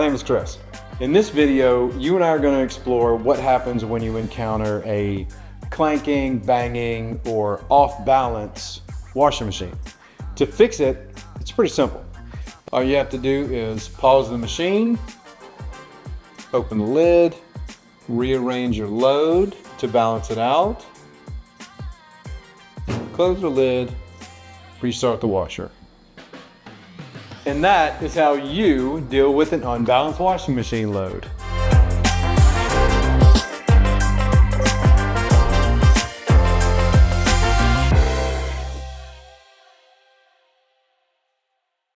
name is Chris. In this video, you and I are going to explore what happens when you encounter a clanking, banging, or off-balance washing machine. To fix it, it's pretty simple. All you have to do is pause the machine, open the lid, rearrange your load to balance it out, close the lid, restart the washer. And that is how you deal with an unbalanced washing machine load.